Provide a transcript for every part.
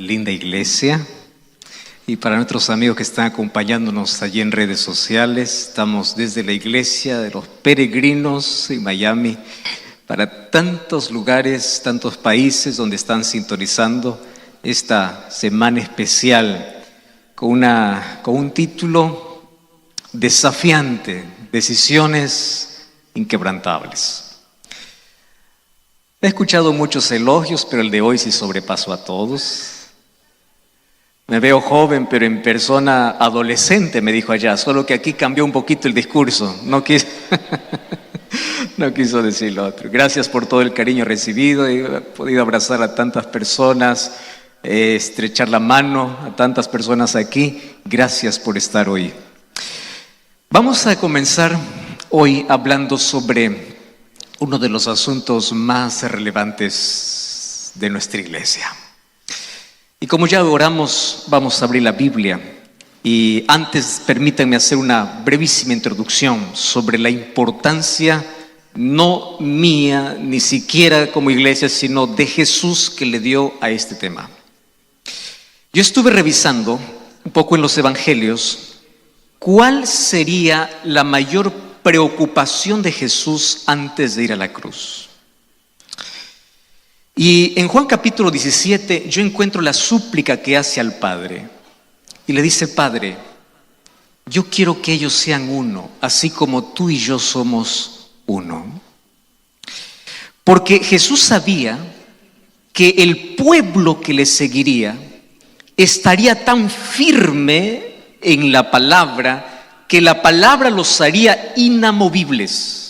linda iglesia. Y para nuestros amigos que están acompañándonos allí en redes sociales, estamos desde la iglesia de los peregrinos en Miami, para tantos lugares, tantos países donde están sintonizando esta semana especial con un título desafiante: Decisiones inquebrantables. He escuchado muchos elogios, pero el de hoy sí sobrepasó a todos. Me veo joven, pero en persona adolescente, me dijo allá, solo que aquí cambió un poquito el discurso. No quiso decir lo otro. Gracias por todo el cariño recibido. He podido abrazar a tantas personas, estrechar la mano a tantas personas aquí. Gracias por estar hoy. Vamos a comenzar hoy hablando sobre uno de los asuntos más relevantes de nuestra iglesia. Y como ya oramos, vamos a abrir la Biblia. Y antes permítanme hacer una brevísima introducción sobre la importancia, no mía, ni siquiera como iglesia, sino de Jesús que le dio a este tema. Yo estuve revisando un poco en los evangelios cuál sería la mayor preocupación de Jesús antes de ir a la cruz. Y en Juan capítulo 17 yo encuentro la súplica que hace al Padre. Y le dice: Padre, yo quiero que ellos sean uno, así como tú y yo somos uno. Porque Jesús sabía que el pueblo que le seguiría estaría tan firme en la palabra que la palabra los haría inamovibles.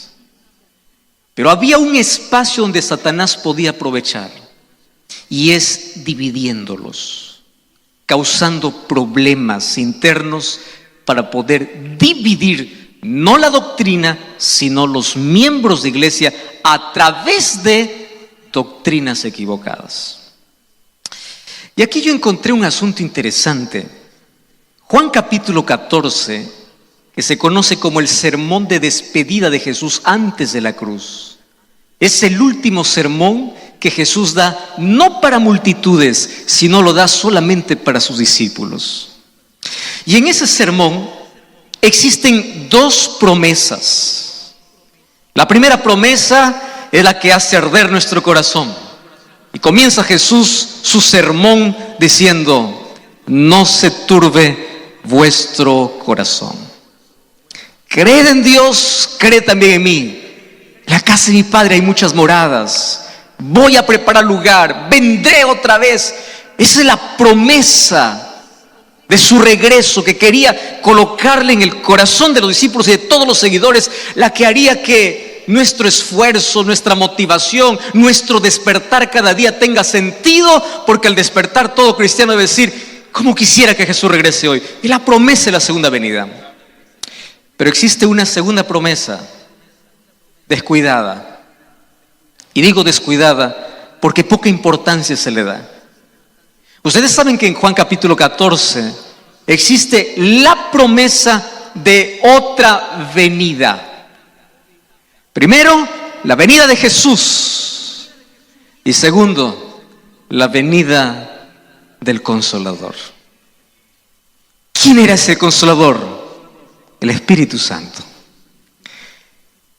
Pero había un espacio donde Satanás podía aprovechar, y es dividiéndolos, causando problemas internos para poder dividir no la doctrina, sino los miembros de iglesia a través de doctrinas equivocadas. Y aquí yo encontré un asunto interesante. Juan capítulo 14, que se conoce como el sermón de despedida de Jesús antes de la cruz, es el último sermón que Jesús da no para multitudes, sino lo da solamente para sus discípulos. Y en ese sermón existen dos promesas. La primera promesa es la que hace arder nuestro corazón. Y comienza Jesús su sermón diciendo: no se turbe vuestro corazón. Creed en Dios, creed también en mí. En la casa de mi Padre hay muchas moradas. Voy a preparar lugar, vendré otra vez. Esa es la promesa de su regreso, que quería colocarle en el corazón de los discípulos y de todos los seguidores, la que haría que nuestro esfuerzo, nuestra motivación, nuestro despertar cada día tenga sentido, porque al despertar todo cristiano debe decir: ¿cómo quisiera que Jesús regrese hoy? Y la promesa de la segunda venida. Pero existe una segunda promesa, descuidada. Y digo descuidada porque poca importancia se le da. Ustedes saben que en Juan capítulo 14 existe la promesa de otra venida. Primero, la venida de Jesús. Y segundo, la venida del Consolador. ¿Quién era ese Consolador? El Espíritu Santo.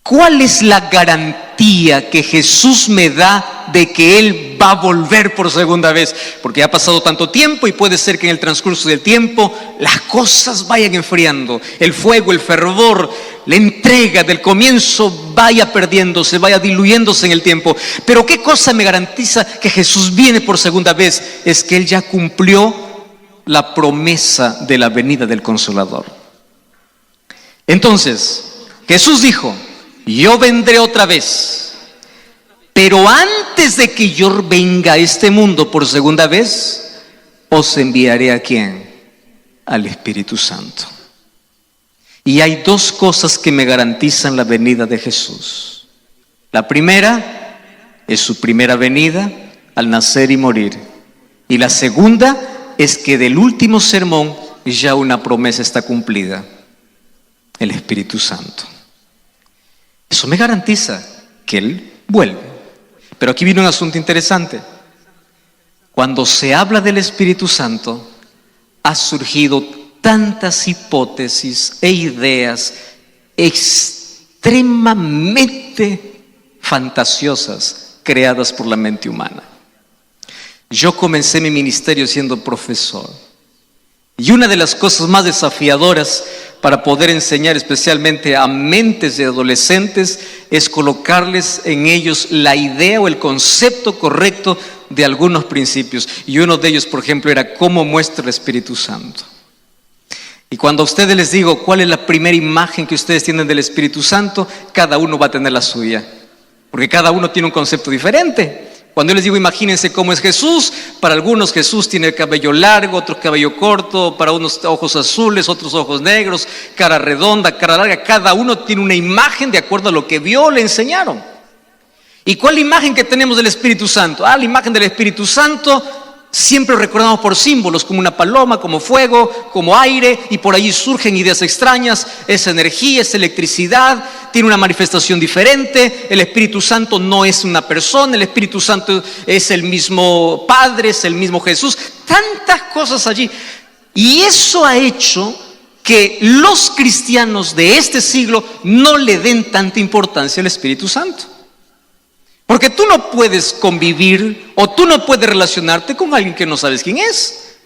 ¿Cuál es la garantía que Jesús me da de que Él va a volver por segunda vez? Porque ha pasado tanto tiempo y puede ser que en el transcurso del tiempo las cosas vayan enfriando. El fuego, el fervor, la entrega del comienzo vaya perdiéndose, vaya diluyéndose en el tiempo. Pero ¿qué cosa me garantiza que Jesús viene por segunda vez? Es que Él ya cumplió la promesa de la venida del Consolador. Entonces, Jesús dijo: yo vendré otra vez, pero antes de que yo venga a este mundo por segunda vez, os enviaré ¿a quién? Al Espíritu Santo. Y hay dos cosas que me garantizan la venida de Jesús. La primera es su primera venida al nacer y morir. Y la segunda es que del último sermón ya una promesa está cumplida: el Espíritu Santo. Eso me garantiza que Él vuelve. Pero aquí viene un asunto interesante. Cuando se habla del Espíritu Santo, ha surgido tantas hipótesis e ideas extremadamente fantasiosas creadas por la mente humana. Yo comencé mi ministerio siendo profesor, y una de las cosas más desafiadoras para poder enseñar especialmente a mentes de adolescentes es colocarles en ellos la idea o el concepto correcto de algunos principios, y uno de ellos, por ejemplo, era cómo muestra el Espíritu Santo. Y cuando a ustedes les digo cuál es la primera imagen que ustedes tienen del Espíritu Santo, cada uno va a tener la suya, porque cada uno tiene un concepto diferente. Cuando yo les digo imagínense cómo es Jesús, para algunos Jesús tiene el cabello largo, otros cabello corto, para unos ojos azules, otros ojos negros, cara redonda, cara larga. Cada uno tiene una imagen de acuerdo a lo que vio o le enseñaron. ¿Y cuál es la imagen que tenemos del Espíritu Santo? La imagen del Espíritu Santo siempre recordamos por símbolos, como una paloma, como fuego, como aire, y por allí surgen ideas extrañas. Es energía, es electricidad, tiene una manifestación diferente. El Espíritu Santo no es una persona, el Espíritu Santo es el mismo Padre, es el mismo Jesús. Tantas cosas allí. Y eso ha hecho que los cristianos de este siglo no le den tanta importancia al Espíritu Santo. Porque tú no puedes convivir o tú no puedes relacionarte con alguien que no sabes quién es.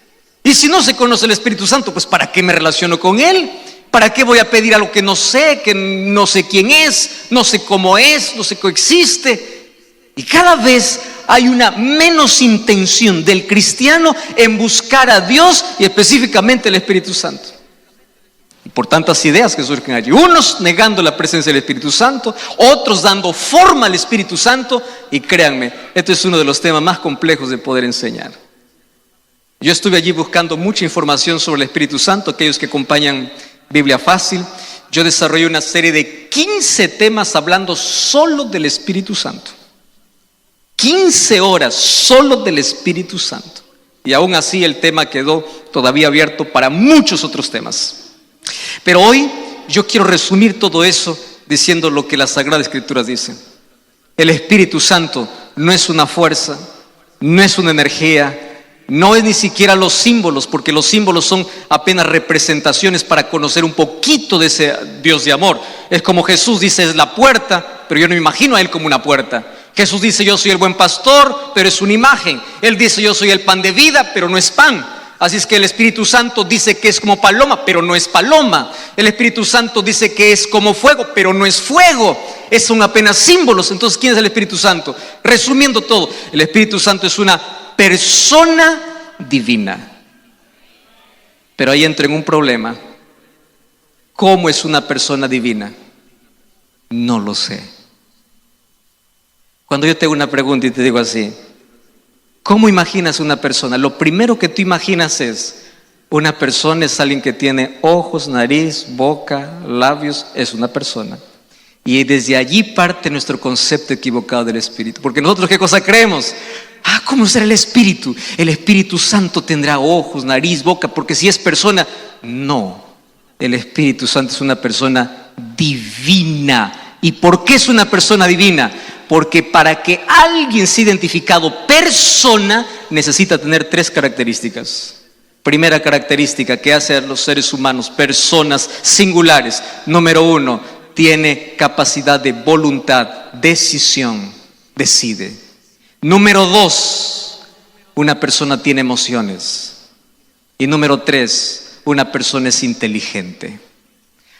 Y si no se conoce el Espíritu Santo, pues ¿para qué me relaciono con Él? ¿Para qué voy a pedir algo que no sé quién es, no sé cómo es, no sé qué existe? Y cada vez hay una menos intención del cristiano en buscar a Dios y específicamente el Espíritu Santo. Y por tantas ideas que surgen allí, unos negando la presencia del Espíritu Santo, otros dando forma al Espíritu Santo. Y créanme, este es uno de los temas más complejos de poder enseñar. Yo estuve allí buscando mucha información sobre el Espíritu Santo. Aquellos que acompañan Biblia Fácil, yo desarrollé una serie de 15 temas hablando solo del Espíritu Santo. 15 horas solo del Espíritu Santo. Y aún así el tema quedó todavía abierto para muchos otros temas. Pero hoy yo quiero resumir todo eso diciendo lo que las Sagradas Escrituras dicen. El Espíritu Santo no es una fuerza, no es una energía, no es ni siquiera los símbolos, porque los símbolos son apenas representaciones para conocer un poquito de ese Dios de amor. Es como Jesús dice, es la puerta, pero yo no me imagino a Él como una puerta. Jesús dice, yo soy el buen pastor, pero es una imagen. Él dice, yo soy el pan de vida, pero no es pan. Así es que el Espíritu Santo dice que es como paloma, pero no es paloma. El Espíritu Santo dice que es como fuego, pero no es fuego. Son apenas símbolos. Entonces, ¿quién es el Espíritu Santo? Resumiendo todo, el Espíritu Santo es una persona divina. Pero ahí entra en un problema. ¿Cómo es una persona divina? No lo sé. Cuando yo te hago una pregunta y te digo así, ¿cómo imaginas una persona? Lo primero que tú imaginas es, una persona es alguien que tiene ojos, nariz, boca, labios, es una persona. Y desde allí parte nuestro concepto equivocado del Espíritu. Porque nosotros, ¿qué cosa creemos? ¿Cómo será el Espíritu? El Espíritu Santo tendrá ojos, nariz, boca, porque si es persona, no. El Espíritu Santo es una persona divina. ¿Y por qué es una persona divina? Porque para que alguien sea identificado persona, necesita tener 3 características. Primera característica que hace a los seres humanos personas singulares. Número 1, tiene capacidad de voluntad, decisión, decide. Número 2, una persona tiene emociones. Y número 3, una persona es inteligente.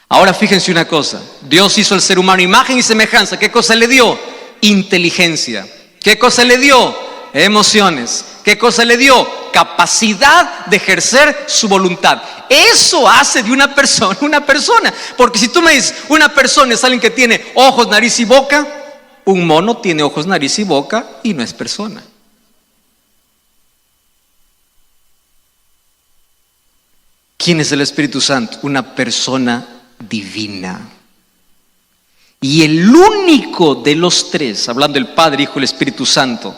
Ahora fíjense una cosa, Dios hizo al ser humano imagen y semejanza. ¿Qué cosa le dio? Inteligencia. ¿Qué cosa le dio? Emociones. ¿Qué cosa le dio? Capacidad de ejercer su voluntad. Eso hace de una persona. Porque si tú me dices, una persona es alguien que tiene ojos, nariz y boca, un mono tiene ojos, nariz y boca y no es persona. ¿Quién es el Espíritu Santo? Una persona divina. Y el único de los 3, hablando del Padre, Hijo y el Espíritu Santo,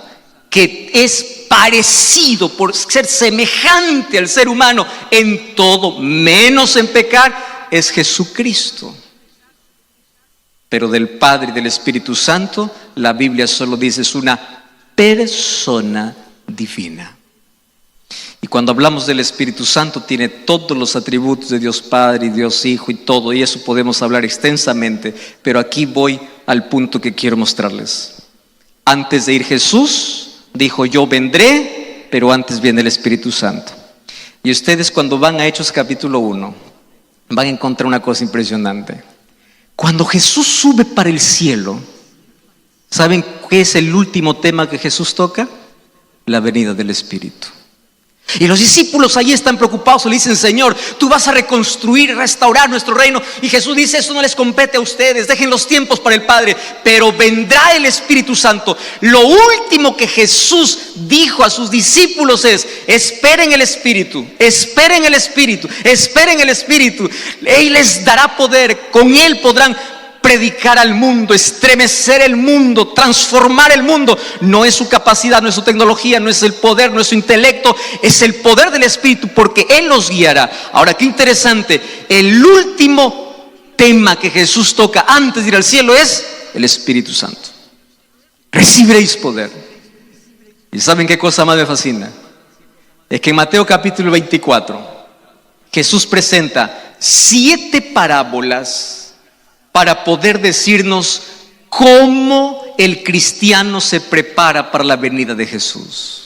que es parecido por ser semejante al ser humano en todo, menos en pecar, es Jesucristo. Pero del Padre y del Espíritu Santo, la Biblia solo dice es una persona divina. Y cuando hablamos del Espíritu Santo, tiene todos los atributos de Dios Padre y Dios Hijo y todo, y eso podemos hablar extensamente, pero aquí voy al punto que quiero mostrarles. Antes de ir Jesús dijo: yo vendré, pero antes viene el Espíritu Santo. Y ustedes, cuando van a Hechos capítulo 1, van a encontrar una cosa impresionante. Cuando Jesús sube para el cielo, ¿saben qué es el último tema que Jesús toca? La venida del Espíritu. Y los discípulos allí están preocupados, le dicen: Señor, tú vas a reconstruir y restaurar nuestro reino. Y Jesús dice: eso no les compete a ustedes, dejen los tiempos para el Padre, pero vendrá el Espíritu Santo. Lo último que Jesús dijo a sus discípulos es: esperen el Espíritu, esperen el Espíritu, esperen el Espíritu. Él les dará poder, con Él podrán predicar al mundo, estremecer el mundo, transformar el mundo. No es su capacidad, no es su tecnología, no es el poder, no es su intelecto, es el poder del Espíritu, porque Él los guiará. Ahora, qué interesante, el último tema que Jesús toca antes de ir al cielo es el Espíritu Santo. Recibiréis poder. ¿Y saben qué cosa más me fascina? Es que en Mateo capítulo 24 Jesús presenta 7 parábolas para poder decirnos cómo el cristiano se prepara para la venida de Jesús.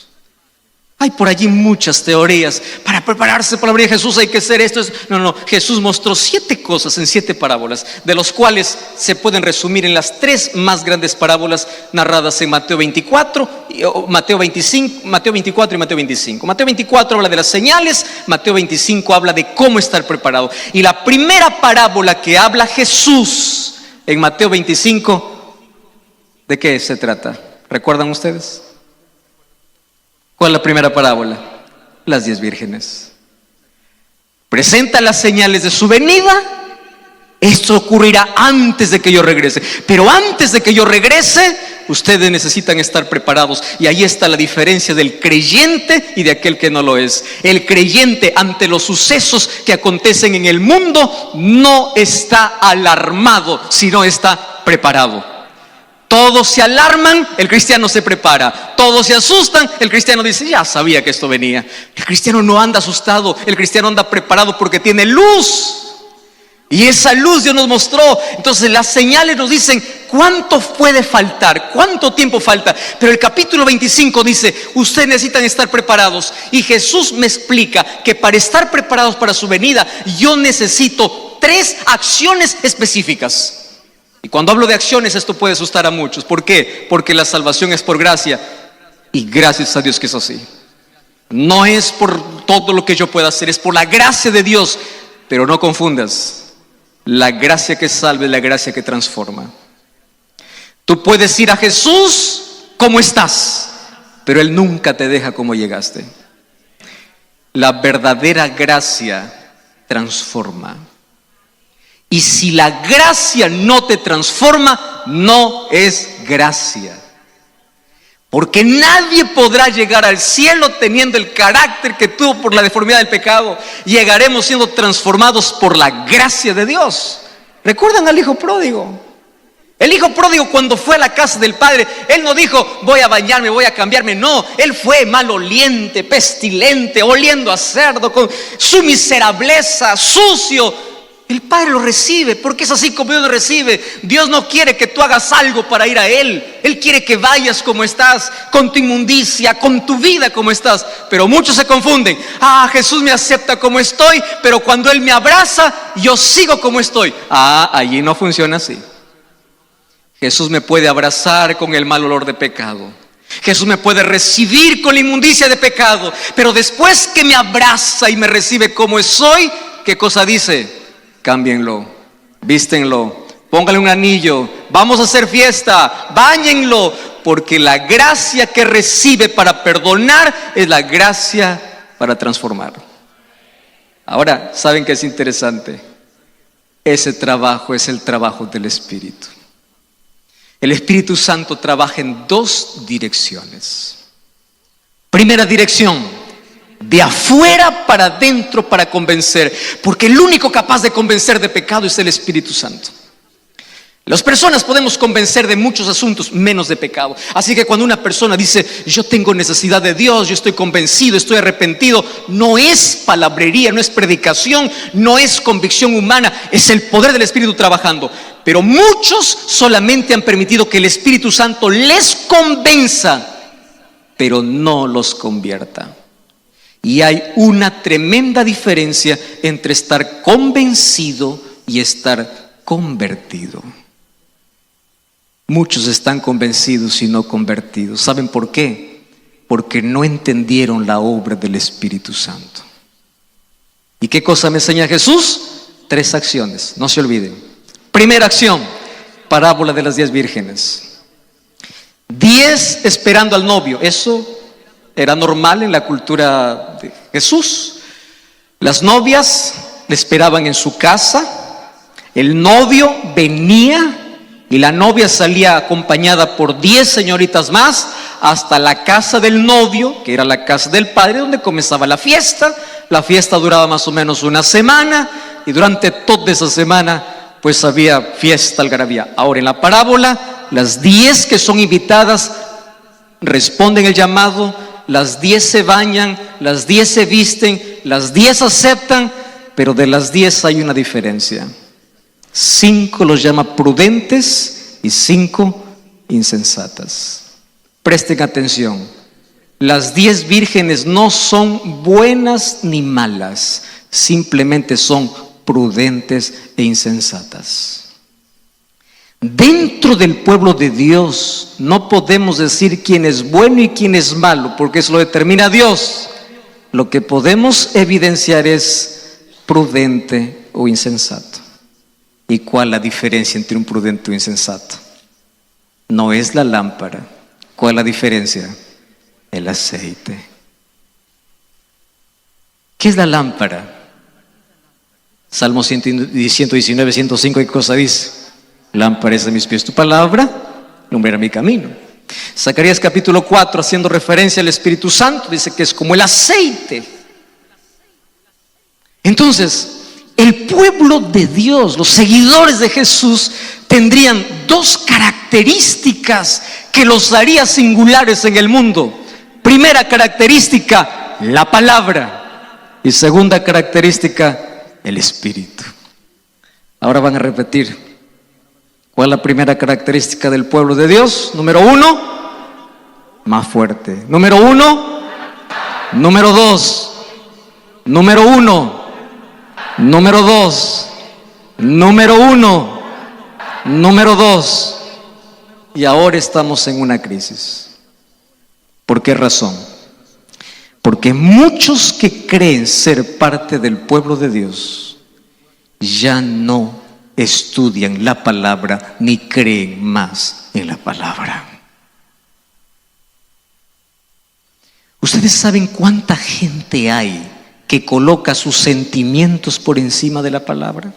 Hay por allí muchas teorías. Para prepararse para la venida de Jesús hay que hacer esto. No, Jesús mostró 7 cosas en 7 parábolas, de los cuales se pueden resumir en las 3 más grandes parábolas narradas en Mateo 24, Mateo 24 y Mateo 25. Mateo 24 habla de las señales, Mateo 25 habla de cómo estar preparado. Y la primera parábola que habla Jesús en Mateo 25, ¿de qué se trata? ¿Recuerdan ustedes? ¿Cuál es la primera parábola? Las 10 vírgenes. Presenta las señales de su venida. Esto ocurrirá antes de que yo regrese. Pero antes de que yo regrese, ustedes necesitan estar preparados. Y ahí está la diferencia del creyente y de aquel que no lo es. El creyente, ante los sucesos que acontecen en el mundo, no está alarmado, sino está preparado. Todos se alarman, el cristiano se prepara. Todos se asustan, el cristiano dice: ya sabía que esto venía. El cristiano no anda asustado, el cristiano anda preparado porque tiene luz. Y esa luz Dios nos mostró. Entonces las señales nos dicen cuánto puede faltar, cuánto tiempo falta. Pero el capítulo 25 dice: ustedes necesitan estar preparados. Y Jesús me explica que para estar preparados para su venida, yo necesito 3 acciones específicas. Y cuando hablo de acciones, esto puede asustar a muchos. ¿Por qué? Porque la salvación es por gracia. Y gracias a Dios que es así. No es por todo lo que yo pueda hacer, es por la gracia de Dios. Pero no confundas: la gracia que salva es la gracia que transforma. Tú puedes ir a Jesús como estás, pero Él nunca te deja como llegaste. La verdadera gracia transforma. Y si la gracia no te transforma, no es gracia. Porque nadie podrá llegar al cielo teniendo el carácter que tuvo por la deformidad del pecado. Llegaremos siendo transformados por la gracia de Dios. ¿Recuerdan al hijo pródigo? El hijo pródigo, cuando fue a la casa del padre, él no dijo: voy a bañarme, voy a cambiarme. No, él fue maloliente, pestilente, oliendo a cerdo, con su miserableza, sucio. El Padre lo recibe, porque es así como Dios lo recibe. Dios no quiere que tú hagas algo para ir a Él. Él quiere que vayas como estás, con tu inmundicia, con tu vida como estás. Pero muchos se confunden. Jesús me acepta como estoy, pero cuando Él me abraza, yo sigo como estoy. Allí no funciona así. Jesús me puede abrazar con el mal olor de pecado. Jesús me puede recibir con la inmundicia de pecado. Pero después que me abraza y me recibe como soy, ¿qué cosa dice? Cámbienlo, vístenlo, pónganle un anillo, vamos a hacer fiesta, báñenlo, porque la gracia que recibe para perdonar es la gracia para transformar. Ahora, ¿saben qué es interesante? Ese trabajo es el trabajo del Espíritu. El Espíritu Santo trabaja en 2 direcciones. Primera dirección: de afuera para adentro, para convencer. Porque el único capaz de convencer de pecado es el Espíritu Santo. Las personas podemos convencer de muchos asuntos, menos de pecado. Así que cuando una persona dice, yo tengo necesidad de Dios, yo estoy convencido, estoy arrepentido, no es palabrería, no es predicación, no es convicción humana, es el poder del Espíritu trabajando. Pero muchos solamente han permitido que el Espíritu Santo les convenza, pero no los convierta. Y hay una tremenda diferencia entre estar convencido y estar convertido. Muchos están convencidos y no convertidos. ¿Saben por qué? Porque no entendieron la obra del Espíritu Santo. ¿Y qué cosa me enseña Jesús? 3 acciones, no se olviden. Primera acción, parábola de las 10 vírgenes. 10 esperando al novio. Eso era normal en la cultura de Jesús. Las novias le esperaban en su casa. El novio venía y la novia salía acompañada por 10 señoritas más hasta la casa del novio, que era la casa del padre, donde comenzaba la fiesta. La fiesta duraba más o menos una semana y durante toda esa semana pues había fiesta, algarabía. Ahora en la parábola, las 10 que son invitadas responden el llamado, las 10 se bañan, las 10 se visten, las 10 aceptan, pero de las 10 hay una diferencia. 5 los llama prudentes y 5 insensatas. Presten atención, las 10 vírgenes no son buenas ni malas, simplemente son prudentes e insensatas. Dentro del pueblo de Dios no podemos decir quién es bueno y quién es malo, porque eso lo determina Dios. Lo que podemos evidenciar es prudente o insensato. ¿Y cuál es la diferencia entre un prudente o insensato? No es la lámpara. ¿Cuál es la diferencia? El aceite. ¿Qué es la lámpara? Salmo 119, 105, ¿qué cosa dice? Lámpara es a mis pies tu palabra, lumbrera mi camino. Zacarías capítulo 4, haciendo referencia al Espíritu Santo, dice que es como el aceite. Entonces, el pueblo de Dios, los seguidores de Jesús, tendrían 2 características que los haría singulares en el mundo. Primera característica, la palabra. Y segunda característica, el Espíritu. Ahora van a repetir. ¿Cuál es la primera característica del pueblo de Dios? Número 1, más fuerte. Número 1, número 2, número 1, número 2, número 1, número 2. Y ahora estamos en una crisis. ¿Por qué razón? Porque muchos que creen ser parte del pueblo de Dios ya no estudian la palabra ni creen más en la palabra. ¿Ustedes saben cuánta gente hay que coloca sus sentimientos por encima de la palabra?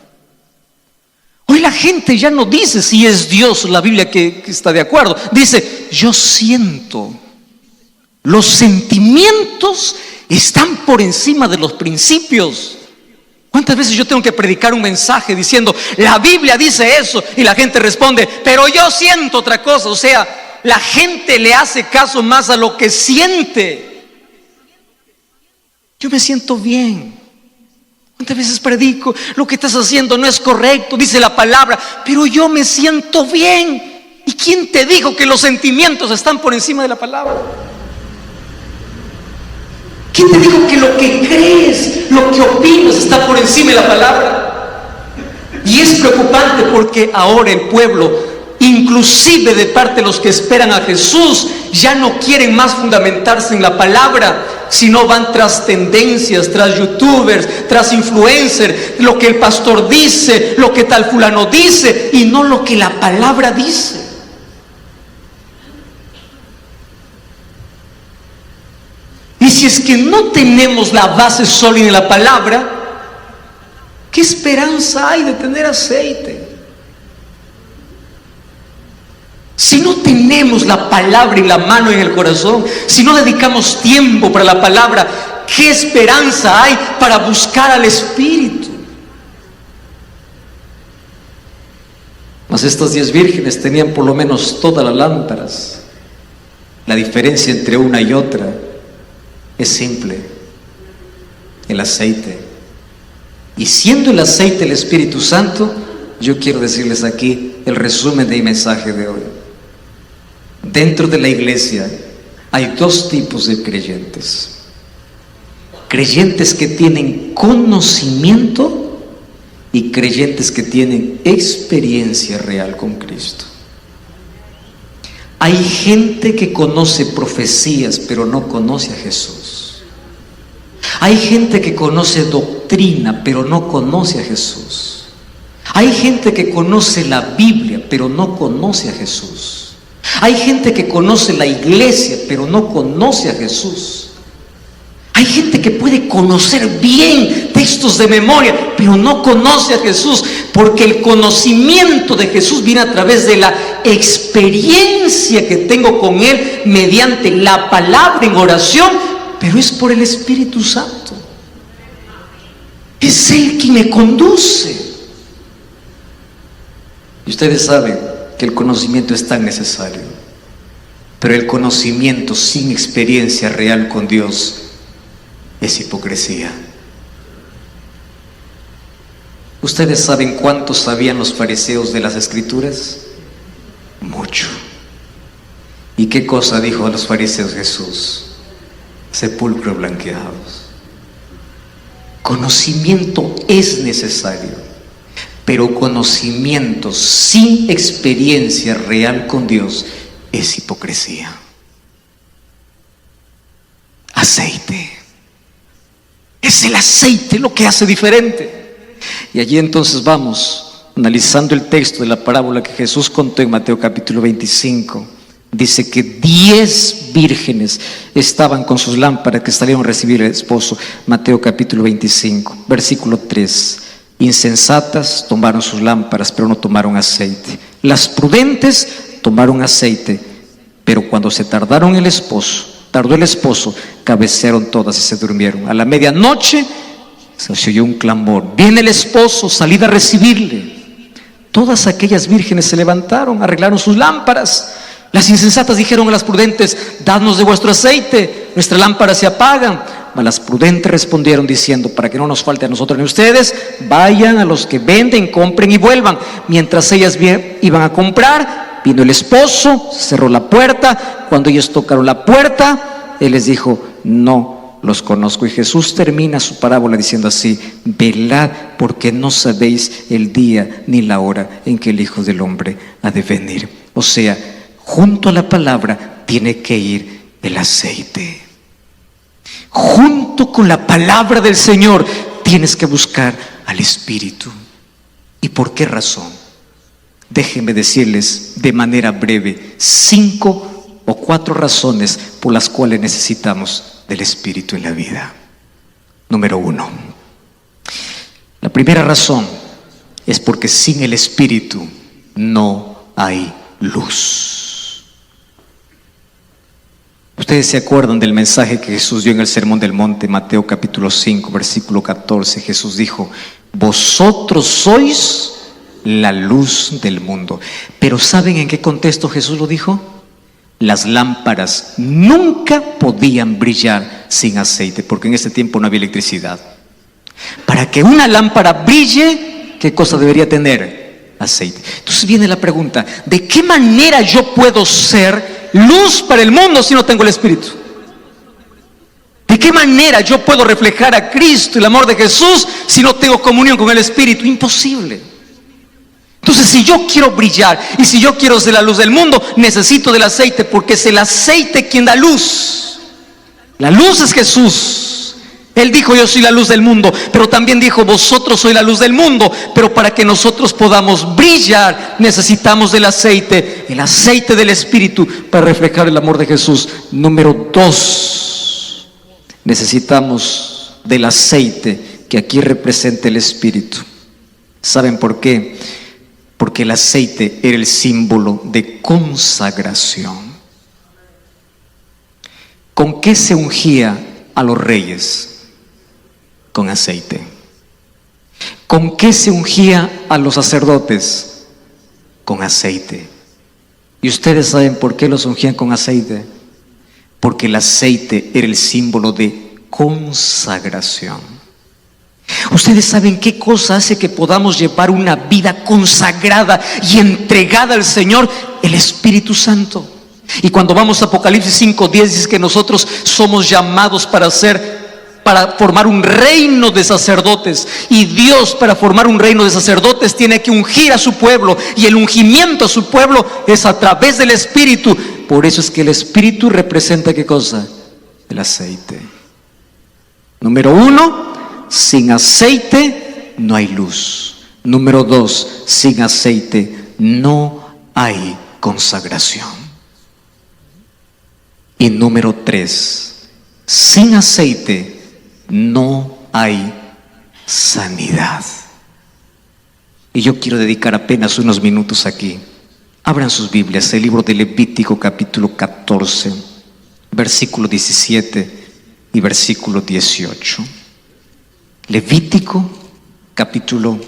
Hoy la gente ya no dice si es Dios la Biblia que está de acuerdo. Dice, yo siento. Los sentimientos están por encima de los principios. ¿Cuántas veces yo tengo que predicar un mensaje diciendo, la Biblia dice eso? Y la gente responde, pero yo siento otra cosa. O sea, la gente le hace caso más a lo que siente. Yo me siento bien. ¿Cuántas veces predico? Lo que estás haciendo no es correcto, dice la palabra, pero yo me siento bien. ¿Y quién te dijo que los sentimientos están por encima de la palabra? ¿Quién te dijo que lo que crees, lo que opinas está por encima de la palabra? Y es preocupante porque ahora el pueblo, inclusive de parte de los que esperan a Jesús, ya no quieren más fundamentarse en la palabra, sino van tras tendencias, tras youtubers, tras influencers, lo que el pastor dice, lo que tal fulano dice, y no lo que la palabra dice. Y si es que no tenemos la base sólida en la palabra, ¿qué esperanza hay de tener aceite? Si no tenemos la palabra en la mano y en el corazón, si no dedicamos tiempo para la palabra, ¿qué esperanza hay para buscar al Espíritu? Mas estas 10 vírgenes tenían por lo menos todas las lámparas. La diferencia entre una y otra es simple: el aceite. Y siendo el aceite el Espíritu Santo, yo quiero decirles aquí el resumen de mi mensaje de hoy. Dentro de la iglesia hay 2 tipos de creyentes: creyentes que tienen conocimiento y creyentes que tienen experiencia real con Cristo. Hay gente que conoce profecías pero no conoce a Jesús. Hay gente que conoce doctrina pero no conoce a Jesús. Hay gente que conoce la Biblia pero no conoce a Jesús. Hay gente que conoce la iglesia pero no conoce a Jesús. Hay gente que puede conocer bien textos de memoria, pero no conoce a Jesús, porque el conocimiento de Jesús viene a través de la experiencia que tengo con Él mediante la palabra en oración, pero es por el Espíritu Santo. Es Él quien me conduce. Y ustedes saben que el conocimiento es tan necesario, pero el conocimiento sin experiencia real con Dios es hipocresía. ¿Ustedes saben cuánto sabían los fariseos de las Escrituras? Mucho. ¿Y qué cosa dijo a los fariseos Jesús? Sepulcros blanqueados. Conocimiento es necesario, pero conocimiento sin experiencia real con Dios es hipocresía. Aceite. Es el aceite lo que hace diferente. Y allí entonces vamos analizando el texto de la parábola que Jesús contó en Mateo capítulo 25. Dice que 10 vírgenes estaban con sus lámparas que salieron a recibir al esposo. Mateo capítulo 25, versículo 3. Insensatas tomaron sus lámparas, pero no tomaron aceite. Las prudentes tomaron aceite, pero cuando se tardó el esposo, cabecearon todas y se durmieron. A la medianoche se oyó un clamor: viene el esposo, salid a recibirle. Todas aquellas vírgenes se levantaron, arreglaron sus lámparas. Las insensatas dijeron a las prudentes: dadnos de vuestro aceite, nuestras lámparas se apagan. Mas las prudentes respondieron diciendo: para que no nos falte a nosotros ni a ustedes, vayan a los que venden, compren y vuelvan. Mientras ellas iban a comprar, vino el esposo, cerró la puerta. Cuando ellos tocaron la puerta, Él les dijo: no los conozco. Y Jesús termina su parábola diciendo así: velad, porque no sabéis el día ni la hora en que el Hijo del Hombre ha de venir. O sea, junto a la palabra tiene que ir el aceite. Junto con la palabra del Señor tienes que buscar al Espíritu. ¿Y por qué razón? Déjenme decirles de manera breve 5 o 4 razones por las cuales necesitamos del Espíritu en la vida. Número 1. La primera razón es porque sin el Espíritu no hay luz. Ustedes se acuerdan del mensaje que Jesús dio en el Sermón del Monte, Mateo capítulo 5, versículo 14. Jesús dijo: vosotros sois la luz del mundo. Pero ¿saben en qué contexto Jesús lo dijo? Las lámparas nunca podían brillar sin aceite, porque en ese tiempo no había electricidad. Para que una lámpara brille, ¿qué cosa debería tener? Aceite. Entonces viene la pregunta: ¿de qué manera yo puedo ser luz para el mundo si no tengo el Espíritu? ¿De qué manera yo puedo reflejar a Cristo y el amor de Jesús si no tengo comunión con el Espíritu? Imposible. Entonces, si yo quiero brillar y si yo quiero ser la luz del mundo, necesito del aceite, porque es el aceite quien da luz. La luz es Jesús. Él dijo: yo soy la luz del mundo, pero también dijo: vosotros sois la luz del mundo. Pero para que nosotros podamos brillar, necesitamos del aceite, el aceite del Espíritu, para reflejar el amor de Jesús. Número 2, necesitamos del aceite que aquí representa el Espíritu. ¿Saben por qué? Porque el aceite era el símbolo de consagración. ¿Con qué se ungía a los reyes? Con aceite. ¿Con qué se ungía a los sacerdotes? con aceite. ¿Y ustedes saben por qué los ungían con aceite? Porque el aceite era el símbolo de consagración. ¿Ustedes saben qué cosa hace que podamos llevar una vida consagrada y entregada al Señor? El Espíritu Santo. Y cuando vamos a Apocalipsis 5:10 dice que nosotros somos llamados para formar un reino de sacerdotes, y Dios, para formar un reino de sacerdotes, tiene que ungir a su pueblo, y el ungimiento a su pueblo es a través del Espíritu. Por eso es que el Espíritu representa ¿qué cosa? El aceite. Número 1, sin aceite no hay luz. Número 2, sin aceite no hay consagración. Y número 3, sin aceite no hay sanidad. Y yo quiero dedicar apenas unos minutos aquí. Abran sus Biblias, el libro de Levítico capítulo 14, versículo 17 y versículo 18. Levítico capítulo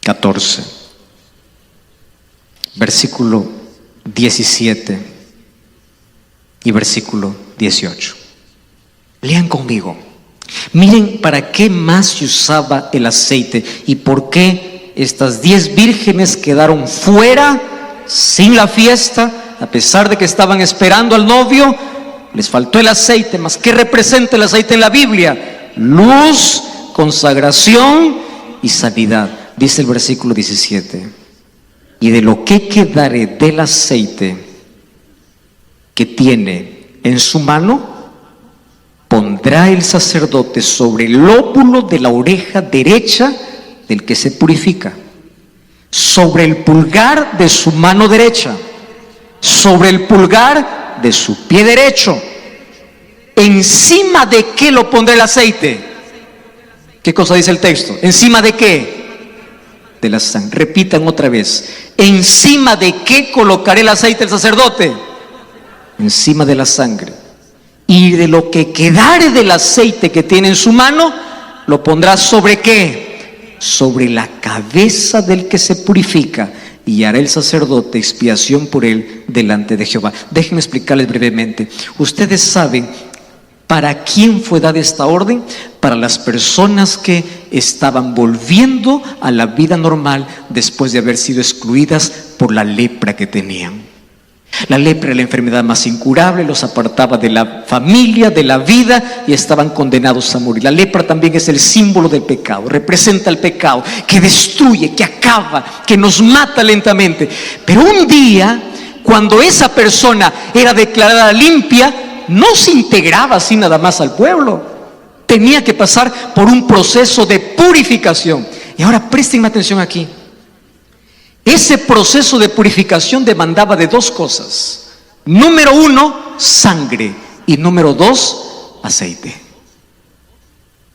14, versículo 17 y versículo 18. Lean conmigo. Miren para qué más se usaba el aceite y por qué estas 10 vírgenes quedaron fuera, sin la fiesta, a pesar de que estaban esperando al novio. Les faltó el aceite. ¿Mas qué representa el aceite en la Biblia? Luz, consagración y sanidad. Dice el versículo 17: y de lo que quedare del aceite que tiene en su mano, pondrá el sacerdote sobre el lóbulo de la oreja derecha del que se purifica, sobre el pulgar de su mano derecha, sobre el pulgar de su pie derecho. ¿Encima de qué lo pondrá el aceite? ¿Qué cosa dice el texto? ¿Encima de qué? De la sangre. Repitan otra vez. ¿Encima de qué colocará el aceite el sacerdote? Encima de la sangre. Y de lo que quedare del aceite que tiene en su mano, lo pondrá ¿sobre qué? Sobre la cabeza del que se purifica, y hará el sacerdote expiación por él delante de Jehová. Déjenme explicarles brevemente. Ustedes saben para quién fue dada esta orden. Para las personas que estaban volviendo a la vida normal después de haber sido excluidas por la lepra que tenían. La lepra era la enfermedad más incurable, los apartaba de la familia, de la vida, y estaban condenados a morir. La lepra también es el símbolo del pecado, representa el pecado que destruye, que acaba, que nos mata lentamente. Pero un día, cuando esa persona era declarada limpia, no se integraba así nada más al pueblo. Tenía que pasar por un proceso de purificación. Y ahora préstenme atención aquí. Ese proceso de purificación demandaba de 2 cosas. Número 1, sangre. Y número 2, aceite.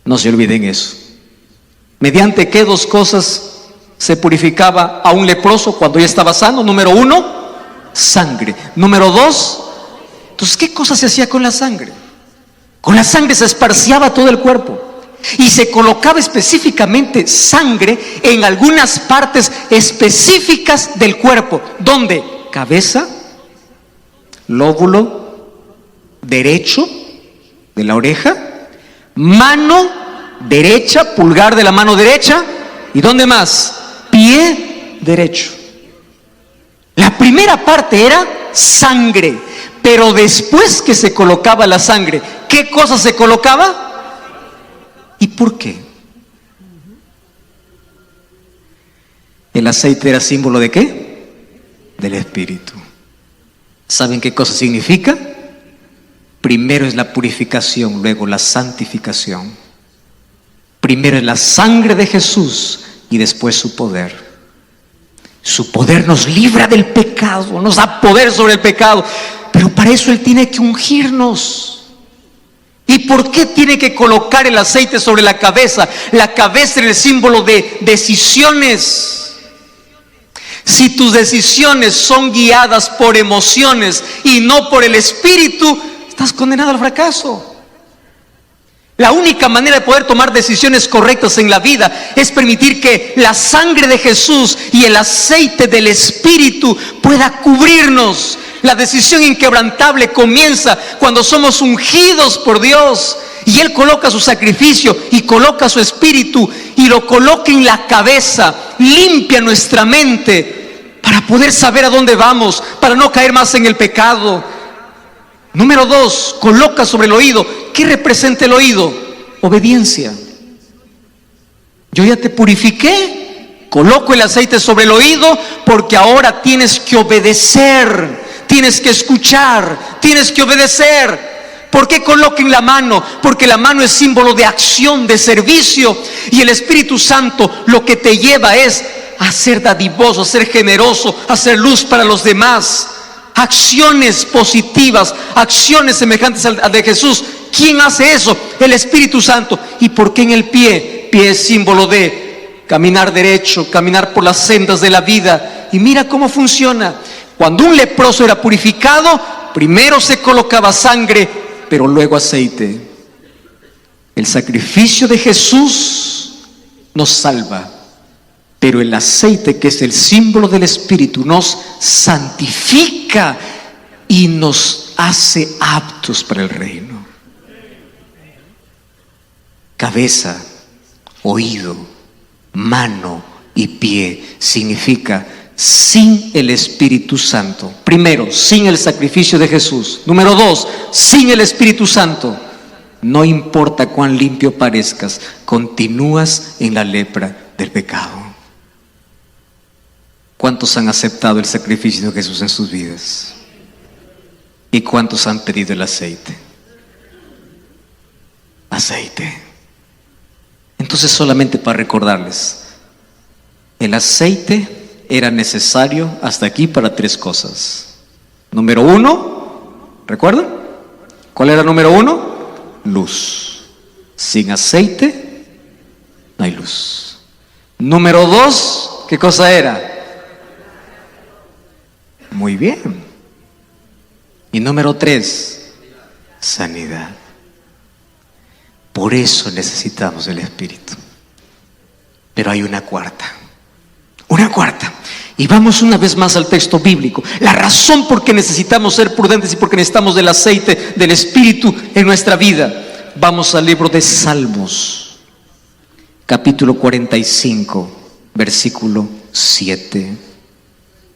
No se olviden eso. ¿Mediante qué 2 cosas se purificaba a un leproso cuando ya estaba sano? Número 1, sangre. Número 2, entonces, ¿qué cosa se hacía con la sangre? Con la sangre se esparciaba todo el cuerpo. Y se colocaba específicamente sangre en algunas partes específicas del cuerpo. ¿Dónde? Cabeza, lóbulo derecho de la oreja, mano derecha, pulgar de la mano derecha, ¿y dónde más? Pie derecho. La primera parte era sangre, pero después que se colocaba la sangre, ¿qué cosa se colocaba? ¿Y por qué? El aceite era símbolo ¿de qué? Del Espíritu. ¿Saben qué cosa significa? Primero es la purificación, luego la santificación. Primero es la sangre de Jesús y después su poder. Su poder nos libra del pecado, nos da poder sobre el pecado, pero para eso Él tiene que ungirnos. ¿Y por qué tiene que colocar el aceite sobre la cabeza? La cabeza es el símbolo de decisiones. Si tus decisiones son guiadas por emociones y no por el Espíritu, estás condenado al fracaso. La única manera de poder tomar decisiones correctas en la vida es permitir que la sangre de Jesús y el aceite del Espíritu pueda cubrirnos. La decisión inquebrantable comienza cuando somos ungidos por Dios y Él coloca su sacrificio y coloca su Espíritu y lo coloca en la cabeza, limpia nuestra mente para poder saber a dónde vamos, para no caer más en el pecado. Número 2, coloca sobre el oído. ¿Qué representa el oído? Obediencia. Yo ya te purifiqué, coloco el aceite sobre el oído porque ahora tienes que obedecer, tienes que escuchar, tienes que obedecer. ¿Por qué coloquen la mano? Porque la mano es símbolo de acción, de servicio, y el Espíritu Santo lo que te lleva es a ser dadivoso, a ser generoso, a ser luz para los demás. Acciones positivas, acciones semejantes al de Jesús. ¿Quién hace eso? El Espíritu Santo. ¿Y por qué en el pie? Pie es símbolo de caminar derecho, caminar por las sendas de la vida. Y mira cómo funciona. Cuando un leproso era purificado, primero se colocaba sangre, pero luego aceite. El sacrificio de Jesús nos salva, pero el aceite, que es el símbolo del Espíritu, nos santifica y nos hace aptos para el reino. Cabeza, oído, mano y pie significa sin el Espíritu Santo. Primero, sin el sacrificio de Jesús. Número 2, sin el Espíritu Santo. No importa cuán limpio parezcas, continúas en la lepra del pecado. ¿Cuántos han aceptado el sacrificio de Jesús en sus vidas? ¿Y cuántos han pedido el aceite? Aceite. Entonces, solamente para recordarles, el aceite era necesario hasta aquí para 3 cosas. Número 1, ¿recuerdan? ¿Cuál era el número 1? Luz. Sin aceite no hay luz. Número 2, ¿qué cosa era? Muy bien. Y número 3, sanidad. Por eso necesitamos el Espíritu. Pero hay una cuarta. Y vamos una vez más al texto bíblico. La razón por qué necesitamos ser prudentes y por qué necesitamos del aceite del Espíritu en nuestra vida. Vamos al libro de Salmos, capítulo 45, versículo 7.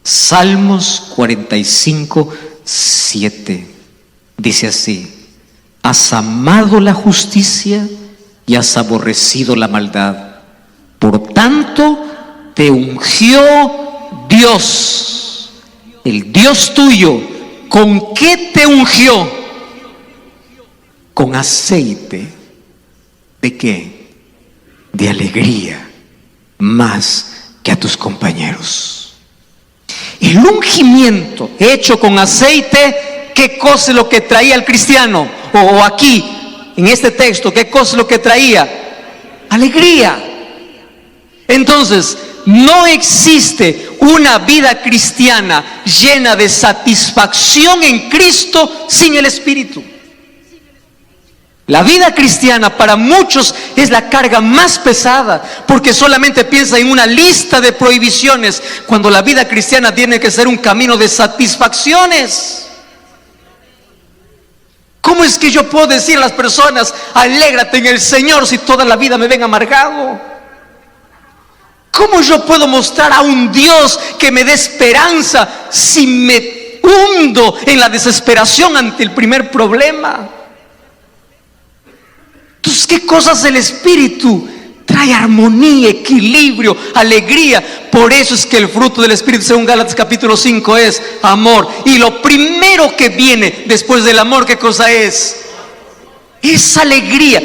Salmos 45, 7. Dice así: has amado la justicia y has aborrecido la maldad. Por tanto, te ungió Dios, el Dios tuyo. ¿Con qué te ungió? Con aceite. ¿De qué? De alegría, más que a tus compañeros. El ungimiento hecho con aceite, ¿qué cosa es lo que traía el cristiano? O aquí, en este texto, ¿qué cosa es lo que traía? Alegría. Entonces, no existe una vida cristiana llena de satisfacción en Cristo sin el Espíritu. La vida cristiana para muchos es la carga más pesada, porque solamente piensa en una lista de prohibiciones, cuando la vida cristiana tiene que ser un camino de satisfacciones. ¿Cómo es que yo puedo decir a las personas, alégrate en el Señor, si toda la vida me ven amargado? ¿Cómo yo puedo mostrar a un Dios que me dé esperanza si me hundo en la desesperación ante el primer problema? Entonces, ¿qué cosas el Espíritu? Trae armonía, equilibrio, alegría. Por eso es que el fruto del Espíritu, según Gálatas capítulo 5, es amor. Y lo primero que viene después del amor, ¿qué cosa es? Es alegría.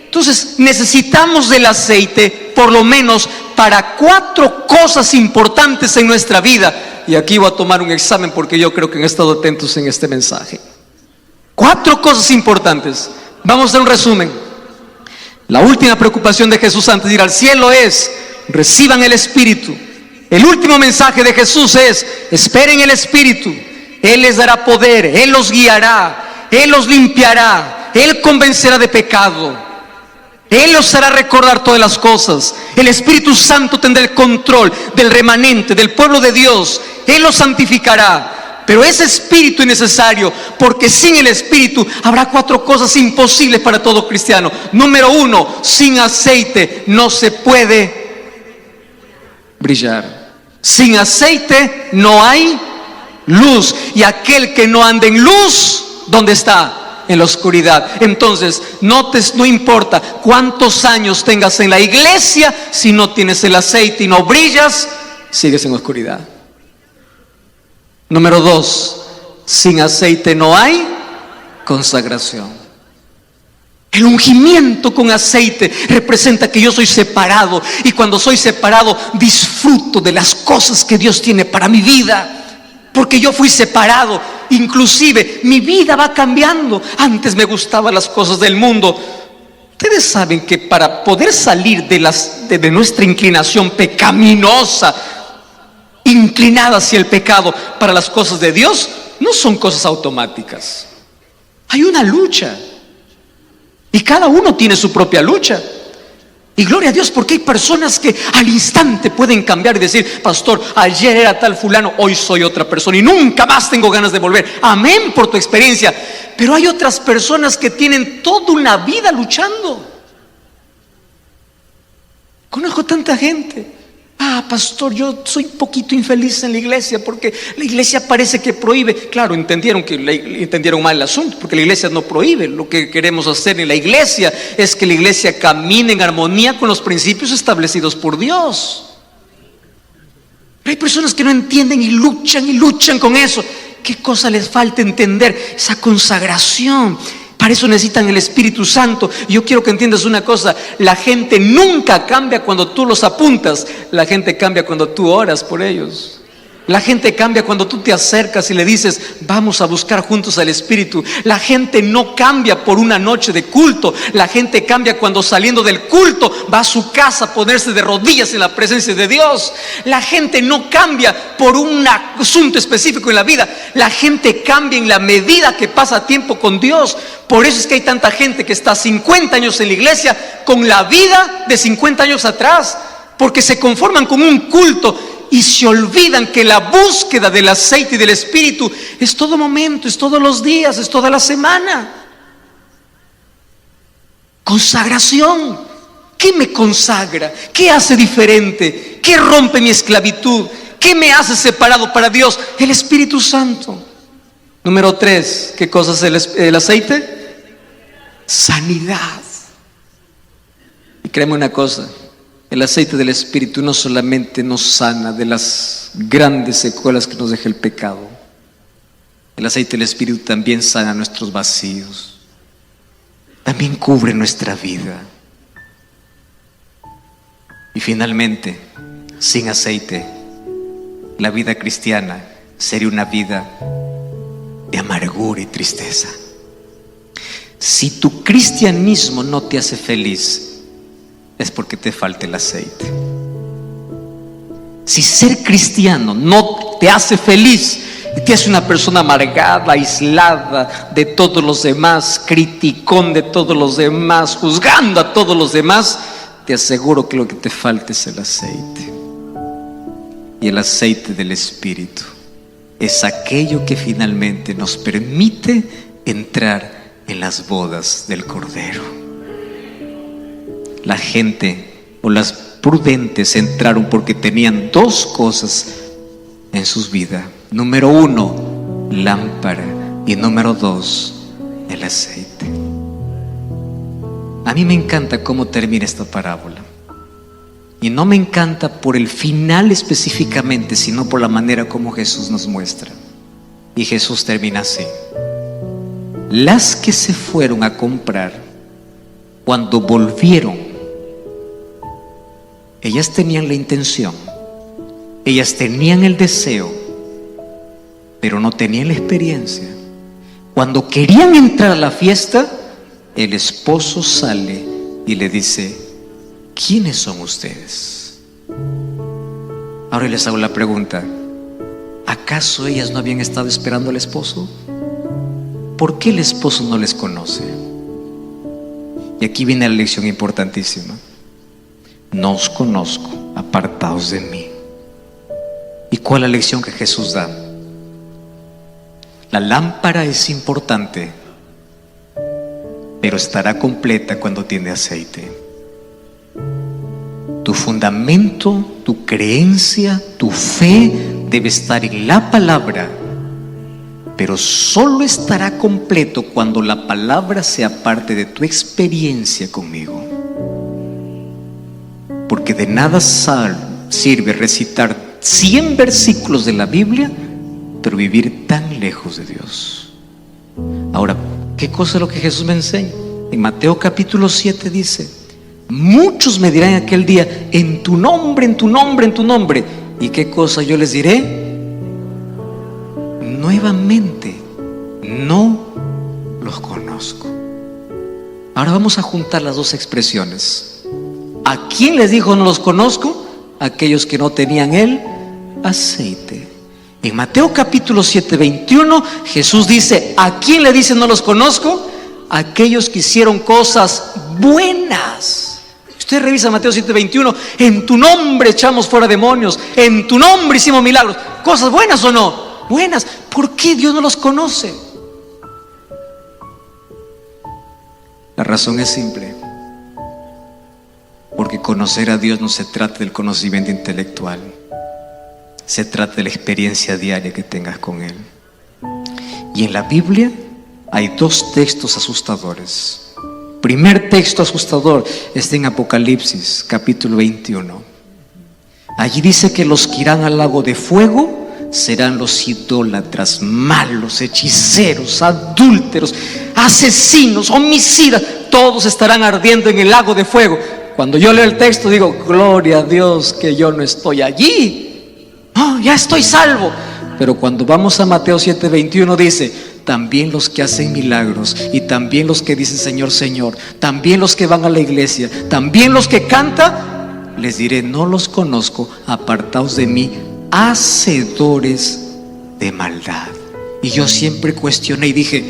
Entonces, necesitamos del aceite por lo menos para 4 cosas importantes en nuestra vida. Y aquí voy a tomar un examen porque yo creo que han estado atentos en este mensaje. 4 cosas importantes. Vamos a hacer un resumen. La última preocupación de Jesús antes de ir al cielo es: reciban el Espíritu. El último mensaje de Jesús es: esperen el Espíritu. Él les dará poder, Él los guiará, Él los limpiará, Él convencerá de pecado. Él os hará recordar todas las cosas. El Espíritu Santo tendrá el control del remanente, del pueblo de Dios. Él los santificará. Pero ese Espíritu es necesario, porque sin el Espíritu habrá 4 cosas imposibles para todo cristiano. Número 1, sin aceite no se puede brillar. Sin aceite no hay luz. Y aquel que no anda en luz, ¿dónde está? En la oscuridad. Entonces, no importa cuántos años tengas en la iglesia, si no tienes el aceite y no brillas, sigues en oscuridad. Número 2, sin aceite no hay consagración. El ungimiento con aceite representa que yo soy separado, y cuando soy separado disfruto de las cosas que Dios tiene para mi vida. Porque yo fui separado. Inclusive mi vida va cambiando. Antes me gustaban las cosas del mundo. Ustedes saben que para poder salir de nuestra inclinación pecaminosa, inclinada hacia el pecado, para las cosas de Dios, no son cosas automáticas. Hay una lucha. Y cada uno tiene su propia lucha. Y gloria a Dios, porque hay personas que al instante pueden cambiar y decir: pastor, ayer era tal fulano, hoy soy otra persona y nunca más tengo ganas de volver. Amén por tu experiencia. Pero hay otras personas que tienen toda una vida luchando. Conozco tanta gente: pastor, yo soy un poquito infeliz en la iglesia porque la iglesia parece que prohíbe. Claro, entendieron mal el asunto, porque la iglesia no prohíbe. Lo que queremos hacer en la iglesia es que la iglesia camine en armonía con los principios establecidos por Dios. Pero hay personas que no entienden y luchan con eso. ¿Qué cosa les falta entender? Esa consagración. Para eso necesitan el Espíritu Santo. Y yo quiero que entiendas una cosa: la gente nunca cambia cuando tú los apuntas. La gente cambia cuando tú oras por ellos. La gente cambia cuando tú te acercas y le dices: vamos a buscar juntos al Espíritu. La gente no cambia por una noche de culto. La gente cambia cuando, saliendo del culto, va a su casa a ponerse de rodillas en la presencia de Dios. La gente no cambia por un asunto específico en la vida. La gente cambia en la medida que pasa tiempo con Dios. Por eso es que hay tanta gente que está 50 años en la iglesia con la vida de 50 años atrás, porque se conforman con un culto y se olvidan que la búsqueda del aceite y del Espíritu es todo momento, es todos los días, es toda la semana. Consagración. ¿Qué me consagra? ¿Qué hace diferente? ¿Qué rompe mi esclavitud? ¿Qué me hace separado para Dios? El Espíritu Santo. Número 3, ¿qué cosa es el aceite? Sanidad. Y créeme una cosa: el aceite del Espíritu no solamente nos sana de las grandes secuelas que nos deja el pecado. El aceite del Espíritu también sana nuestros vacíos. También cubre nuestra vida. Y finalmente, sin aceite, la vida cristiana sería una vida de amargura y tristeza. Si tu cristianismo no te hace feliz, es porque te falta el aceite. Si ser cristiano no te hace feliz y te hace una persona amargada, aislada de todos los demás, criticón de todos los demás, juzgando a todos los demás, te aseguro que lo que te falta es el aceite. Y el aceite del Espíritu es aquello que finalmente nos permite entrar en las bodas del Cordero. La gente, o las prudentes, entraron porque tenían 2 cosas en sus vidas. Número 1, lámpara, y número 2, el aceite. A mí me encanta cómo termina esta parábola. Y no me encanta por el final específicamente, sino por la manera como Jesús nos muestra. Y Jesús termina así: las que se fueron a comprar, cuando volvieron, ellas tenían la intención, ellas tenían el deseo, pero no tenían la experiencia. Cuando querían entrar a la fiesta, el esposo sale y le dice: ¿quiénes son ustedes? Ahora les hago la pregunta: ¿acaso ellas no habían estado esperando al esposo? ¿Por qué el esposo no les conoce? Y aquí viene la lección importantísima. No os conozco, apartaos de mí. ¿Y cuál es la lección que Jesús da? La lámpara es importante, pero estará completa cuando tiene aceite. Tu fundamento, tu creencia, tu fe debe estar en la palabra, pero solo estará completo cuando la palabra sea parte de tu experiencia conmigo. Porque de nada sirve recitar 100 versículos de la Biblia, pero vivir tan lejos de Dios. Ahora, ¿qué cosa es lo que Jesús me enseña? En Mateo capítulo 7 dice: muchos me dirán en aquel día, en tu nombre, en tu nombre, en tu nombre. ¿Y qué cosa yo les diré? Nuevamente, no los conozco. Ahora vamos a juntar las dos expresiones. ¿A quién les dijo no los conozco? Aquellos que no tenían el aceite. En Mateo capítulo 7, 21, Jesús dice: ¿a quién le dice no los conozco? Aquellos que hicieron cosas buenas. Usted revisa Mateo 7, 21, en tu nombre echamos fuera demonios, en tu nombre hicimos milagros. ¿Cosas buenas o no? Buenas. ¿Por qué Dios no los conoce? La razón es simple. Porque conocer a Dios no se trata del conocimiento intelectual, se trata de la experiencia diaria que tengas con Él. Y en la Biblia hay dos textos asustadores. Primer texto asustador está en Apocalipsis capítulo 21. Allí dice que los que irán al lago de fuego serán los idólatras, malos, hechiceros, adúlteros, asesinos, homicidas. Todos estarán ardiendo en el lago de fuego. Cuando yo leo el texto digo: gloria a Dios que yo no estoy allí. No, ya estoy salvo. Pero cuando vamos a Mateo 7:21 dice: también los que hacen milagros, y también los que dicen Señor, Señor, también los que van a la iglesia, también los que cantan, les diré: no los conozco, apartaos de mí, hacedores de maldad. Y yo siempre cuestioné y dije: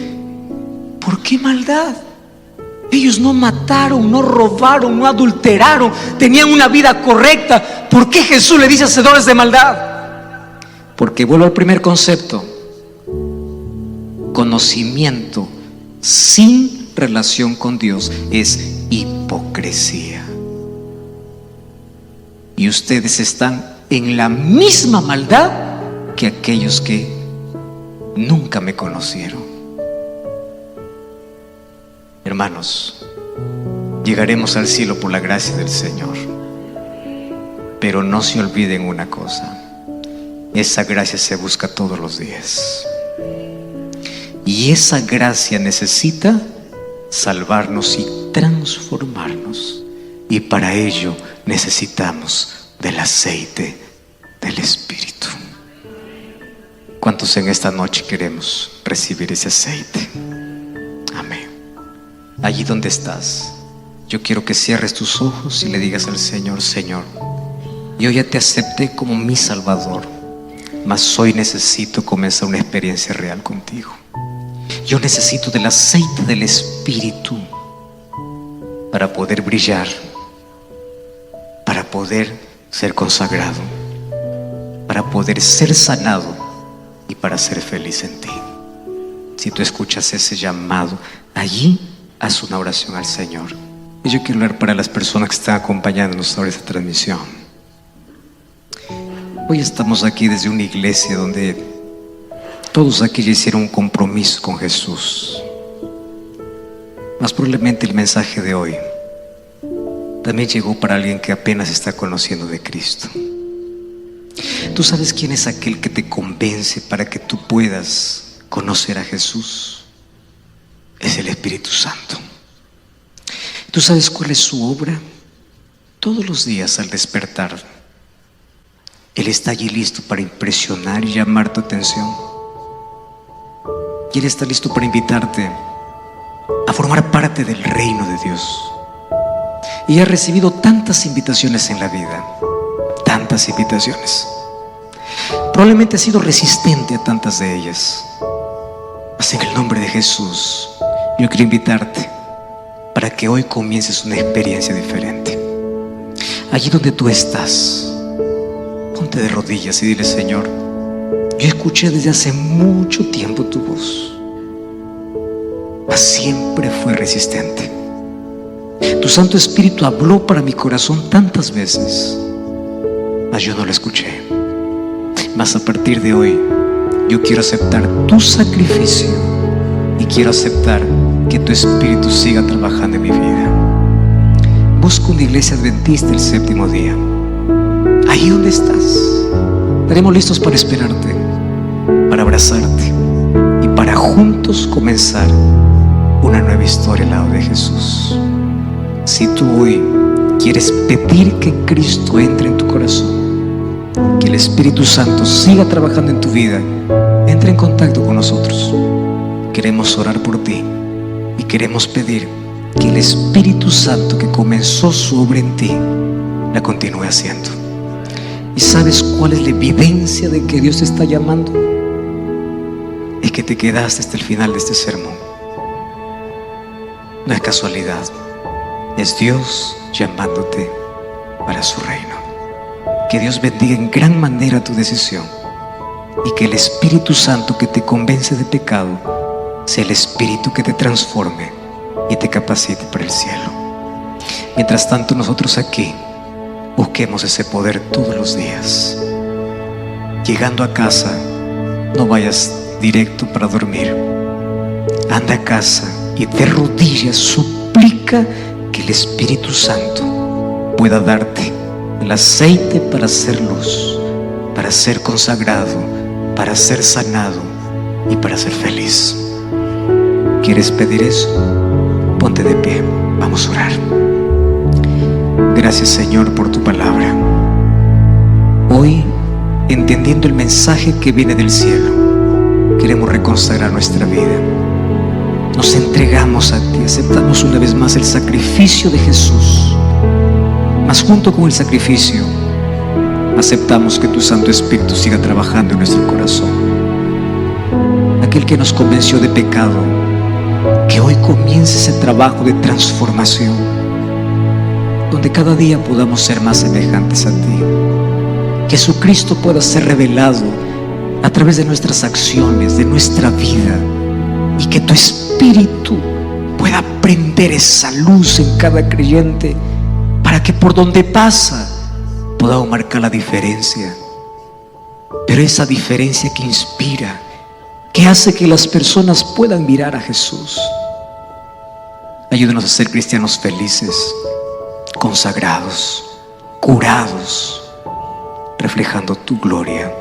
¿por qué maldad? Ellos no mataron, no robaron, no adulteraron, tenían una vida correcta. ¿Por qué Jesús le dice hacedores de maldad? Porque vuelvo al primer concepto: conocimiento sin relación con Dios es hipocresía. Y ustedes están en la misma maldad que aquellos que nunca me conocieron. Hermanos, llegaremos al cielo por la gracia del Señor, pero no se olviden una cosa: esa gracia se busca todos los días, y esa gracia necesita salvarnos y transformarnos, y para ello necesitamos del aceite del Espíritu. ¿Cuántos en esta noche queremos recibir ese aceite? Amén. Allí donde estás, yo quiero que cierres tus ojos y le digas al Señor: Señor, yo ya te acepté como mi Salvador, mas hoy necesito comenzar una experiencia real contigo. Yo necesito del aceite del Espíritu para poder brillar, para poder ser consagrado, para poder ser sanado y para ser feliz en ti. Si tú escuchas ese llamado, allí haz una oración al Señor. Y yo quiero orar para las personas que están acompañándonos ahora esta transmisión. Hoy estamos aquí desde una iglesia donde todos aquí ya hicieron un compromiso con Jesús. Más probablemente el mensaje de hoy también llegó para alguien que apenas está conociendo de Cristo. ¿Tú sabes quién es aquel que te convence para que tú puedas conocer a Jesús? Es el Espíritu Santo. ¿Tú sabes cuál es su obra? Todos los días al despertar, Él está allí listo para impresionar y llamar tu atención. Y Él está listo para invitarte a formar parte del reino de Dios. Y ha recibido tantas invitaciones en la vida, tantas invitaciones. Probablemente ha sido resistente a tantas de ellas. Mas en el nombre de Jesús, yo quiero invitarte para que hoy comiences una experiencia diferente. Allí donde tú estás, ponte de rodillas y dile: Señor, yo escuché desde hace mucho tiempo tu voz, mas siempre fui resistente. Tu Santo Espíritu habló para mi corazón tantas veces, mas yo no lo escuché. Mas a partir de hoy yo quiero aceptar tu sacrificio y quiero aceptar que tu Espíritu siga trabajando en mi vida. Busco una iglesia adventista el séptimo día. Ahí donde estás, estaremos listos para esperarte, para abrazarte y para juntos comenzar una nueva historia al lado de Jesús. Si tú hoy quieres pedir que Cristo entre en tu corazón, que el Espíritu Santo siga trabajando en tu vida, entra en contacto con nosotros. Queremos orar por ti y queremos pedir que el Espíritu Santo que comenzó su obra en ti la continúe haciendo. ¿Y sabes cuál es la evidencia de que Dios te está llamando? Es que te quedaste hasta el final de este sermón. No es casualidad, es Dios llamándote para su reino. Que Dios bendiga en gran manera tu decisión y que el Espíritu Santo que te convence de pecado sea el Espíritu que te transforme y te capacite para el cielo. Mientras tanto, nosotros aquí busquemos ese poder todos los días. Llegando a casa, no vayas directo para dormir. Anda a casa y de rodillas suplica que el Espíritu Santo pueda darte el aceite para ser luz, para ser consagrado, para ser sanado y para ser feliz. ¿Quieres pedir eso? Ponte de pie, vamos a orar. Gracias, Señor, por tu palabra. Hoy, entendiendo el mensaje que viene del cielo, queremos reconsagrar nuestra vida. Nos entregamos a ti, aceptamos una vez más el sacrificio de Jesús. Mas junto con el sacrificio, aceptamos que tu Santo Espíritu siga trabajando en nuestro corazón. Aquel que nos convenció de pecado, que hoy comience ese trabajo de transformación, donde cada día podamos ser más semejantes a ti. Que Jesucristo pueda ser revelado a través de nuestras acciones, de nuestra vida, y que tu Espíritu pueda prender esa luz en cada creyente, para que por donde pasa podamos marcar la diferencia. Pero esa diferencia que inspira, que hace que las personas puedan mirar a Jesús. Ayúdanos a ser cristianos felices, consagrados, curados, reflejando tu gloria.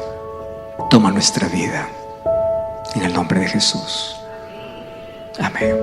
Toma nuestra vida en el nombre de Jesús. Amén.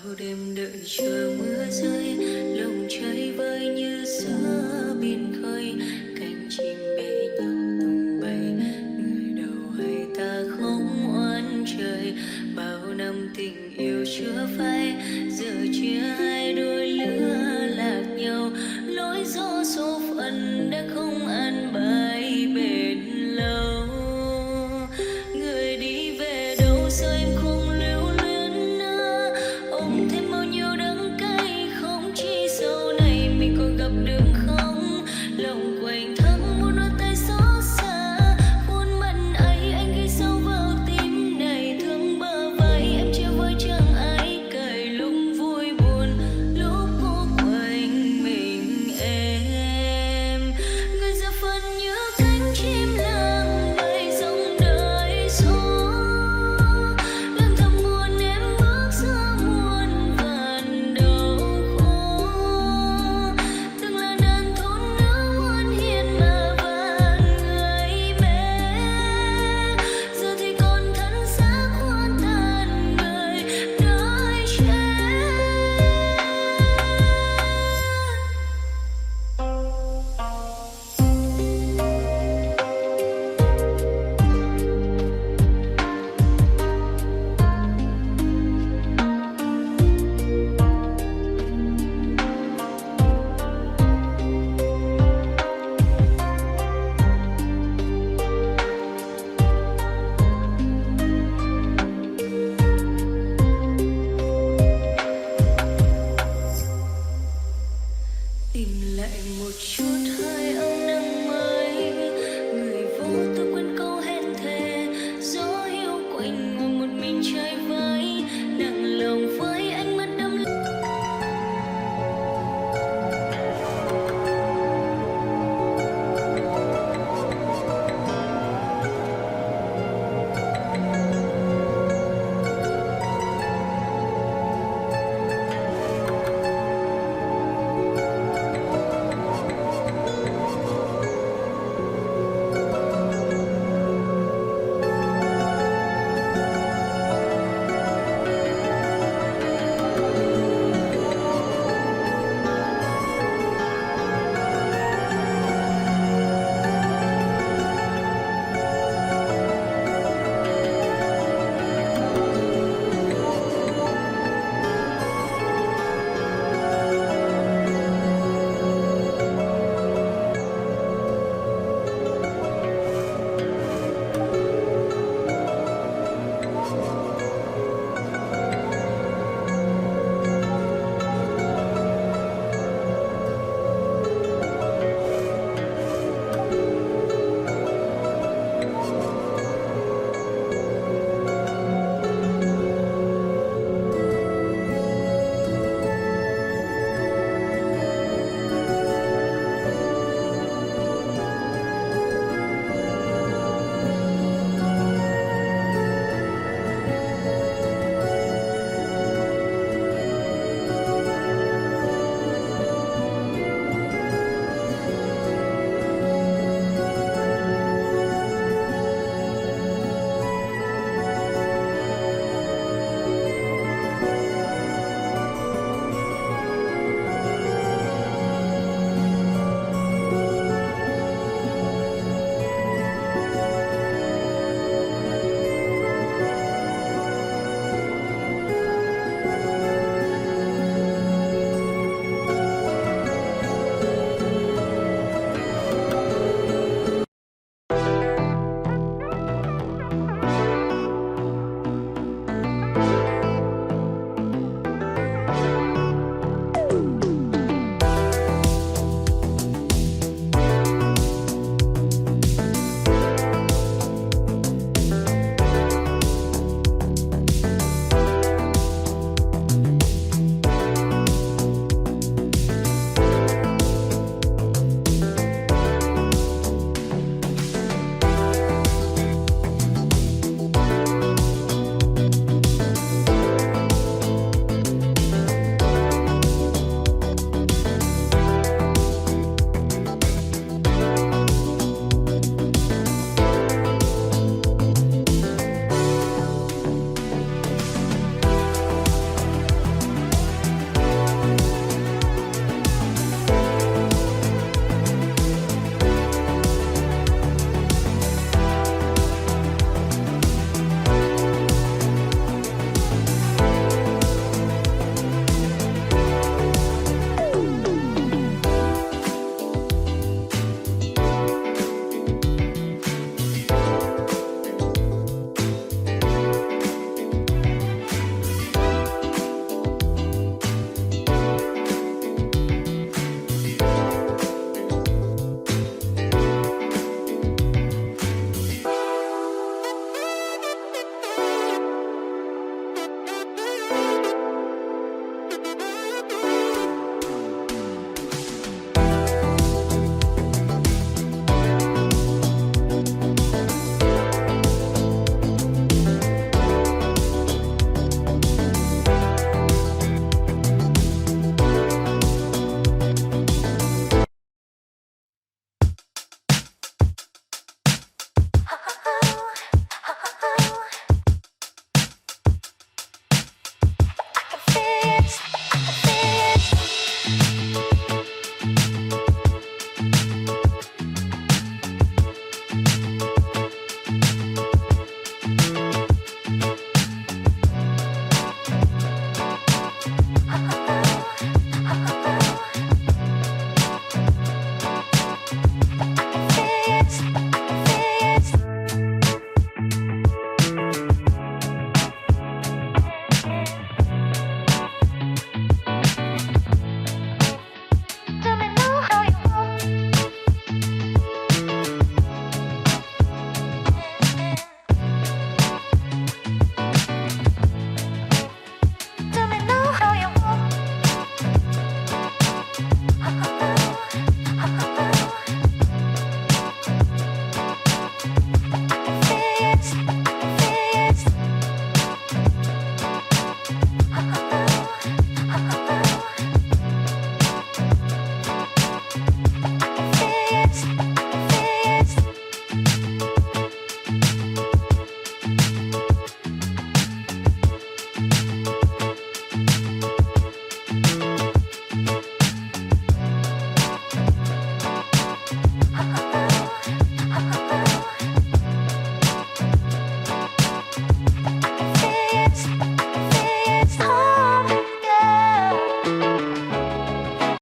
bao đêm đợi chờ mưa rơi, lòng chơi vơi như giữa biển khơi, cánh chim bé nhỏ tung bay, người đầu hay ta không oán trời, bao năm tình yêu chưa phai